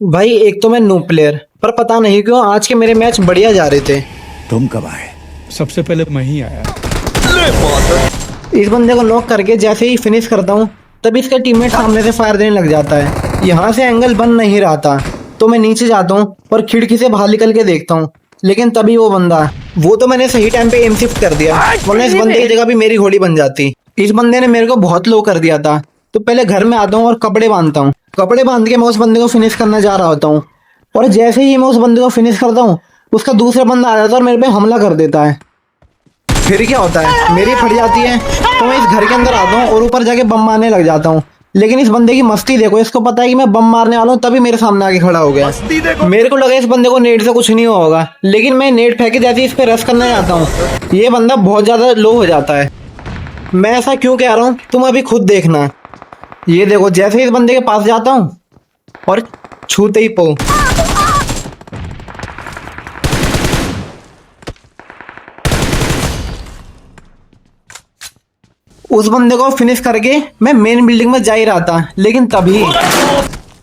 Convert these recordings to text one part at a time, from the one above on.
भाई एक तो मैं नू प्लेयर, पर पता नहीं क्यों आज के मेरे मैच बढ़िया जा रहे थे। तुम कब आए? सबसे पहले मैं ही आया। इस बंदे को नॉक करके जैसे ही फिनिश करता हूँ तभी इसका टीममेट सामने से फायर देने लग जाता है। यहाँ से एंगल बन नहीं रहा था तो मैं नीचे जाता हूँ और खिड़की से बाहर निकल के देखता हूँ, लेकिन तभी वो तो मैंने सही टाइम पे एम शिफ्ट कर दिया, वरना इस बंदे की जगह भी मेरी गोली बन जाती। इस बंदे ने मेरे को बहुत लो कर दिया था। तो पहले घर में आता हूँ और कपड़े बांधता हूँ। कपड़े बांध के मैं उस बंदे को फिनिश करना जा रहा होता हूँ और जैसे ही मैं उस बंदे को फिनिश करता हूँ उसका दूसरा बंदा आ जाता है और मेरे पे हमला कर देता है। फिर क्या होता है, मेरी फट जाती है तो मैं इस घर के अंदर आता हूँ और ऊपर जाके बम मारने लग जाता हूँ। लेकिन इस बंदे की मस्ती देखो, इसको पता है कि मैं बम मारने वाला हूँ तभी मेरे सामने आके खड़ा हो गया। मेरे को लगा इस बंदे को नेट से कुछ नहीं हुआ होगा, लेकिन मैं नेट फेंके जैसे इस पे रश करने जाता हूँ ये बंदा बहुत ज्यादा लो हो जाता है। मैं ऐसा क्यों कह रहा हूँ तुम अभी खुद देखना। ये देखो जैसे इस बंदे के पास जाता हूँ और छूते ही पो उस बंदे को फिनिश करके मैं मेन बिल्डिंग में जा ही रहा था, लेकिन तभी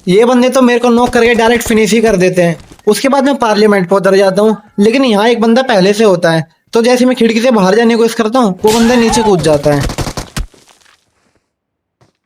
ये बंदे तो मेरे को नॉक करके डायरेक्ट फिनिश ही कर देते हैं। उसके बाद मैं पार्लियामेंट पे उतर जाता हूँ, लेकिन यहाँ एक बंदा पहले से होता है तो जैसे मैं खिड़की से बाहर जाने की कोशिश करता हूँ वो बंदा नीचे कूद जाता है।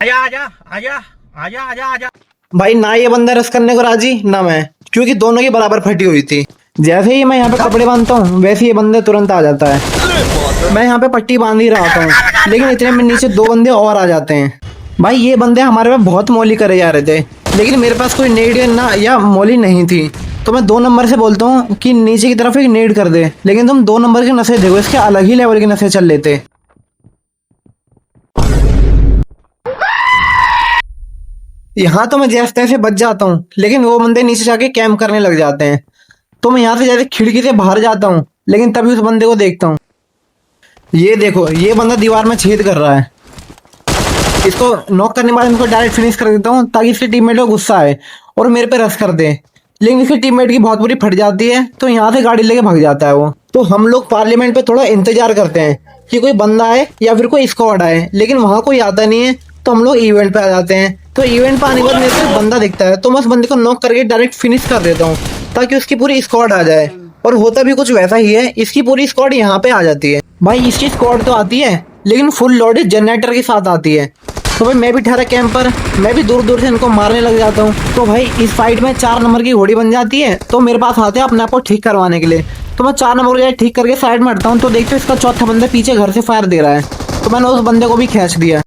आजा आजा आजा आजा आजा आजा। भाई ना ये बंदा रस करने को राजी ना मैं, क्योंकि दोनों की बराबर फटी हुई थी। जैसे ही मैं यहाँ पे कपड़े बांधता हूँ वैसे ये बंदा तुरंत आ जाता है। मैं यहाँ पे पट्टी बांध ही रहा हूँ, लेकिन इतने में नीचे दो बंदे और आ जाते हैं। भाई ये बंदे हमारे पे बहुत मौली करे जा रहे थे, लेकिन मेरे पास कोई नेड ना या मौली नहीं थी। तो मैं 2 नंबर से बोलता हूँ कि नीचे की तरफ एक नेड कर दे, लेकिन तुम 2 नंबर के नशे देखो, इसके अलग ही लेवल के नशे चल लेते। यहाँ तो मैं जैसे तैसे बच जाता हूँ, लेकिन वो बंदे नीचे जाके कैंप करने लग जाते हैं। तो मैं यहाँ से जैसे खिड़की से बाहर जाता हूँ, लेकिन तभी उस बंदे को देखता हूँ। ये देखो ये बंदा दीवार में छेद कर रहा है। इसको नॉक करने के बाद इनको डायरेक्ट फिनिश कर देता हूँ ताकि इसके टीममेट को गुस्सा आए और मेरे पे रश कर दे, लेकिन इसके टीममेट की बहुत बुरी फट जाती है तो यहाँ से गाड़ी लेके भाग जाता है वो। तो हम लोग पार्लियामेंट पे थोड़ा इंतजार करते हैं कि कोई बंदा आए या फिर कोई स्क्वाड आए, लेकिन वहाँ कोई आता नहीं है तो हम लोग इवेंट पे आ जाते हैं। तो इवेंट पे आने के बाद मेरे को बंदा दिखता है तो मैं उस बंदे को नॉक करके डायरेक्ट फिनिश कर देता हूँ ताकि उसकी पूरी स्क्वाड आ जाए। और होता भी कुछ वैसा ही है, इसकी पूरी स्क्वाड यहाँ पे आ जाती है। भाई इसकी स्क्वाड तो आती है लेकिन फुल लोडेड जनरेटर के साथ आती है। तो भाई मैं भी ठहरा कैंप पर, मैं भी दूर दूर से इनको मारने लग जाता हूँ। तो भाई इस फाइट में 4 नंबर की घोड़ी बन जाती है तो मेरे पास आते हैं अपने आप को ठीक करवाने के लिए। तो मैं 4 नंबर को ठीक करके साइड में हटता हूँ तो देखते हो इसका चौथा बंदा पीछे घर से फायर दे रहा है, तो मैंने उस बंदे को भी खींच दिया।